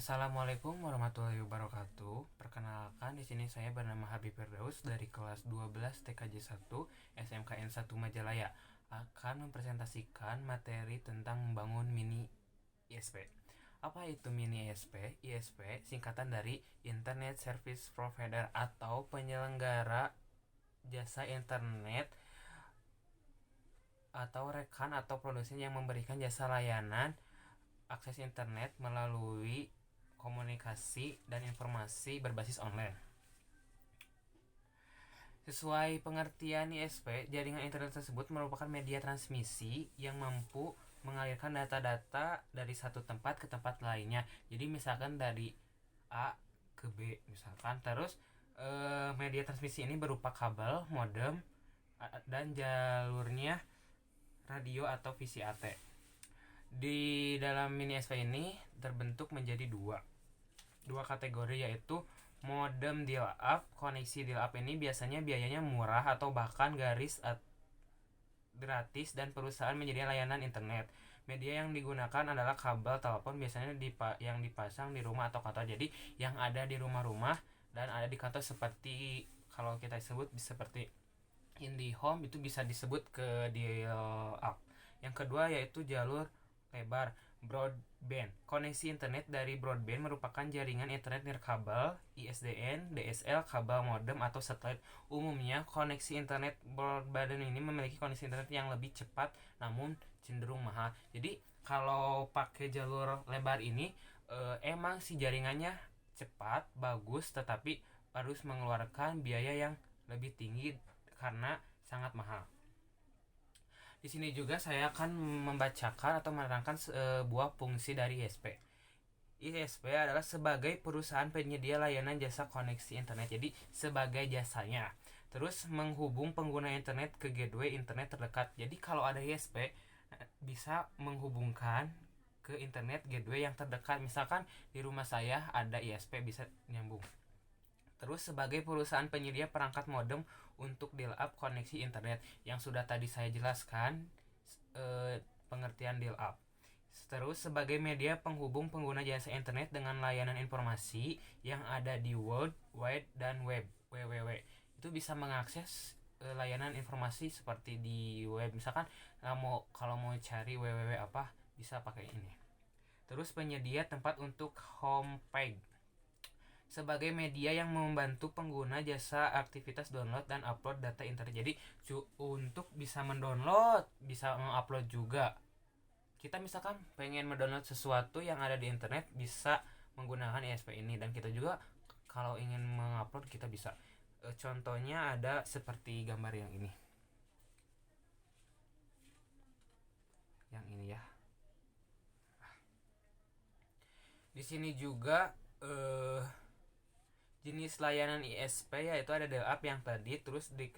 Assalamualaikum warahmatullahi wabarakatuh. Perkenalkan, di sini saya bernama Habib Firdaus dari kelas 12 TKJ 1 SMKN 1 Majalaya akan mempresentasikan materi tentang membangun mini ISP. Apa itu mini ISP? ISP singkatan dari Internet Service Provider atau penyelenggara jasa internet atau rekan atau produsen yang memberikan jasa layanan akses internet melalui komunikasi dan informasi berbasis online. Sesuai pengertian ISP, jaringan internet tersebut merupakan media transmisi yang mampu mengalirkan data-data dari satu tempat ke tempat lainnya. Jadi misalkan dari A ke B misalkan, terus media transmisi ini berupa kabel, modem, dan jalurnya radio atau VCAT. Di dalam mini ISP ini terbentuk menjadi dua kategori, yaitu modem dial-up. Koneksi dial-up ini biasanya biayanya murah atau bahkan gratis dan perusahaan menyediakan layanan internet. Media yang digunakan adalah kabel telepon, biasanya yang dipasang di rumah atau kantor. Jadi yang ada di rumah-rumah dan ada di kantor, seperti kalau kita sebut seperti IndiHome, itu bisa disebut ke dial-up. Yang kedua yaitu jalur lebar broadband. Koneksi internet dari broadband merupakan jaringan internet nirkabel, ISDN, DSL, kabel modem atau satelit. Umumnya koneksi internet broadband ini memiliki koneksi internet yang lebih cepat namun cenderung mahal. Jadi kalau pakai jalur lebar ini emang si jaringannya cepat, bagus, tetapi harus mengeluarkan biaya yang lebih tinggi karena sangat mahal. Di sini juga saya akan membacakan atau menerangkan sebuah fungsi dari ISP. ISP adalah sebagai perusahaan penyedia layanan jasa koneksi internet. Jadi sebagai jasanya. Terus menghubung pengguna internet ke gateway internet terdekat. Jadi kalau ada ISP bisa menghubungkan ke internet gateway yang terdekat. Misalkan di rumah saya ada ISP, bisa nyambung. Terus sebagai perusahaan penyedia perangkat modem untuk dial-up koneksi internet yang sudah tadi saya jelaskan pengertian dial-up. Terus sebagai media penghubung pengguna jasa internet dengan layanan informasi yang ada di World Wide dan Web www. Itu bisa mengakses layanan informasi seperti di web. Misalkan kalau mau cari www apa, bisa pakai ini. Terus penyedia tempat untuk homepage sebagai media yang membantu pengguna jasa aktivitas download dan upload data internet. Jadi untuk bisa mendownload, bisa mengupload juga. Kita misalkan pengen mendownload sesuatu yang ada di internet, bisa menggunakan ISP ini. Dan kita juga kalau ingin mengupload, kita bisa. Contohnya ada seperti gambar yang ini. Yang ini ya. Di sini juga jenis layanan ISP yaitu ada dial-up yang tadi, terus di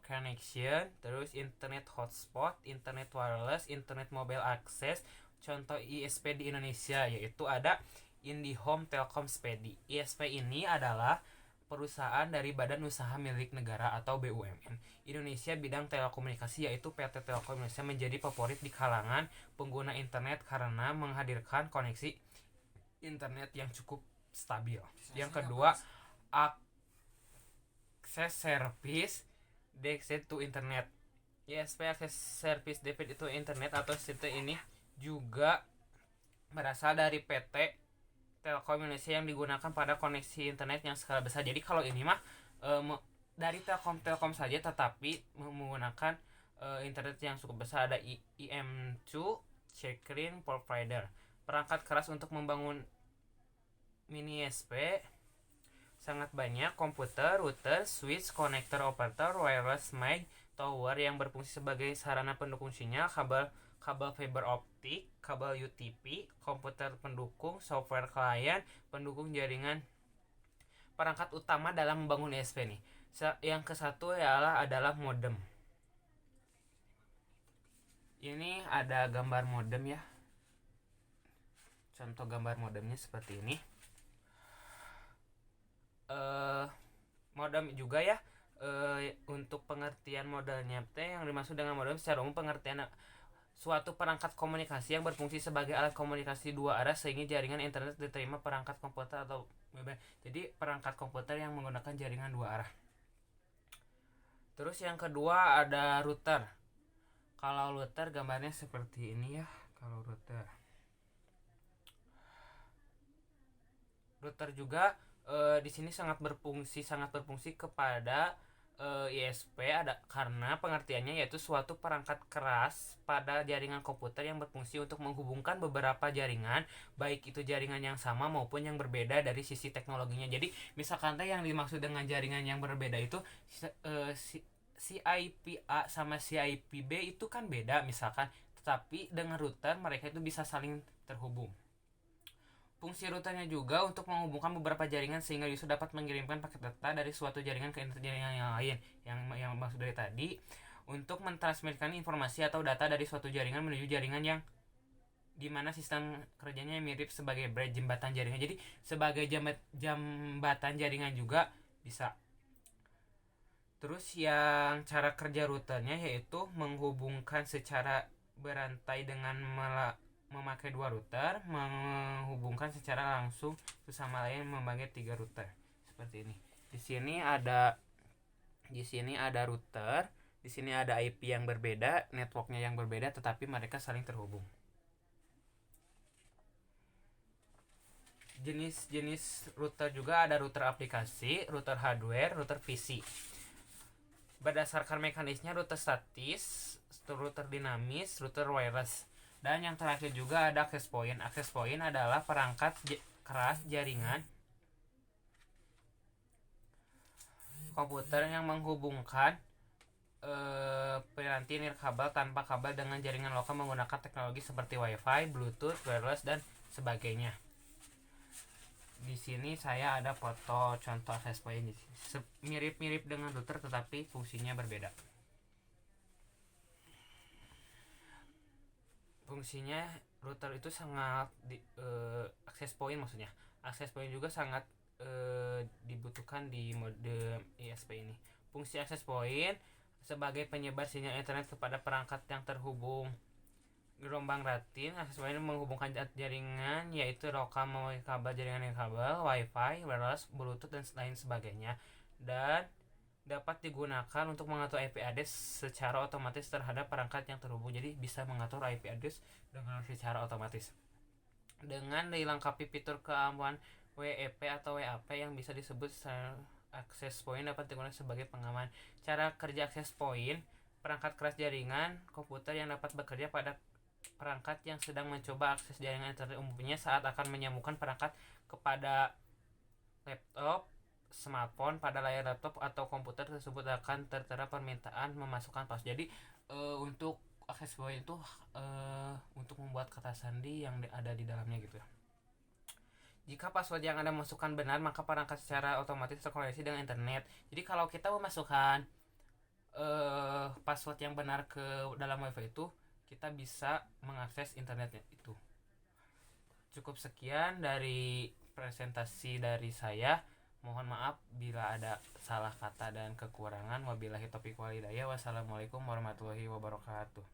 connection, terus internet hotspot, internet wireless, internet mobile access. Contoh ISP di Indonesia yaitu ada IndiHome Telkom Spedi. ISP ini adalah perusahaan dari Badan Usaha Milik Negara atau BUMN Indonesia bidang telekomunikasi, yaitu PT Telkom Indonesia menjadi favorit di kalangan pengguna internet karena menghadirkan koneksi internet yang cukup stabil. Yang kedua, akses service DX to internet. ISP akses service DX to internet atau SIT ini juga berasal dari PT Telkom Indonesia yang digunakan pada koneksi internet yang skala besar. Jadi kalau ini mah dari Telkom saja, tetapi menggunakan internet yang cukup besar. Ada IM2 Checkring Provider. Perangkat keras untuk membangun mini ISP sangat banyak: komputer, router, switch, konektor, operator, wireless mic, tower yang berfungsi sebagai sarana pendukung sinyal, kabel fiber optik, kabel UTP, komputer pendukung, software klien, pendukung jaringan. Perangkat utama dalam membangun ISP nih. Yang ke satu adalah modem. Ini ada gambar modem ya. Contoh gambar modemnya seperti ini. Modem juga ya. Untuk pengertian modelnya yang dimaksud dengan modem secara umum, pengertian suatu perangkat komunikasi yang berfungsi sebagai alat komunikasi dua arah sehingga jaringan internet diterima perangkat komputer atau web. Jadi perangkat komputer yang menggunakan jaringan dua arah. Terus yang kedua ada router. Kalau router gambarnya seperti ini ya. Kalau router juga di sini sangat berfungsi kepada ISP ada karena pengertiannya yaitu suatu perangkat keras pada jaringan komputer yang berfungsi untuk menghubungkan beberapa jaringan, baik itu jaringan yang sama maupun yang berbeda dari sisi teknologinya. Jadi misalkan yang dimaksud dengan jaringan yang berbeda itu si IP A sama si IP B itu kan beda misalkan, tetapi dengan router mereka itu bisa saling terhubung. Fungsi routernya juga untuk menghubungkan beberapa jaringan sehingga user dapat mengirimkan paket data dari suatu jaringan ke jaringan yang lain. Yang maksud dari tadi untuk mentransmitkan informasi atau data dari suatu jaringan menuju jaringan yang dimana sistem kerjanya mirip sebagai bridge, jembatan jaringan. Jadi sebagai jembatan jaringan juga bisa. Terus yang cara kerja routernya yaitu menghubungkan secara berantai dengan memakai dua router, menghubungkan secara langsung bersama lain membagi 3 router seperti ini. Di sini ada router, di sini ada IP yang berbeda, networknya yang berbeda, tetapi mereka saling terhubung. Jenis router juga ada router aplikasi, router hardware, router PC. Berdasarkan mekanisme router statis, router dinamis, router wireless. Dan yang terakhir juga ada access point. Access point adalah perangkat keras jaringan komputer yang menghubungkan piranti nirkabel tanpa kabel dengan jaringan lokal menggunakan teknologi seperti Wi-Fi, Bluetooth, wireless dan sebagainya. Di sini saya ada foto contoh access point, mirip-mirip dengan router tetapi fungsinya berbeda. Fungsinya router itu sangat access point maksudnya. Access point juga sangat dibutuhkan di mode ISP ini. Fungsi access point sebagai penyebar sinyal internet kepada perangkat yang terhubung gelombang ratin. Access point menghubungkan jaringan yaitu lokal melalui kabel, jaringan kabel, Wi-Fi, wireless, Bluetooth dan lain sebagainya, dan dapat digunakan untuk mengatur IP address secara otomatis terhadap perangkat yang terhubung. Jadi bisa mengatur IP address dengan secara otomatis. Dengan dilengkapi fitur keamanan WEP atau WAP yang bisa disebut access point dapat digunakan sebagai pengaman. Cara kerja access point, perangkat keras jaringan komputer yang dapat bekerja pada perangkat yang sedang mencoba akses jaringan internet, umumnya saat akan menyambungkan perangkat kepada laptop, smartphone. Pada layar laptop atau komputer tersebut akan tertera permintaan memasukkan password. Jadi untuk access point itu untuk membuat kata sandi yang ada di dalamnya gitu. Jika password yang Anda masukkan benar, maka perangkat secara otomatis terkoneksi dengan internet. Jadi kalau kita memasukkan password yang benar ke dalam WiFi itu, kita bisa mengakses internetnya itu. Cukup sekian dari presentasi dari saya. Mohon maaf bila ada salah kata dan kekurangan. Wabillahi taufiq wal hidayah. Wassalamualaikum warahmatullahi wabarakatuh.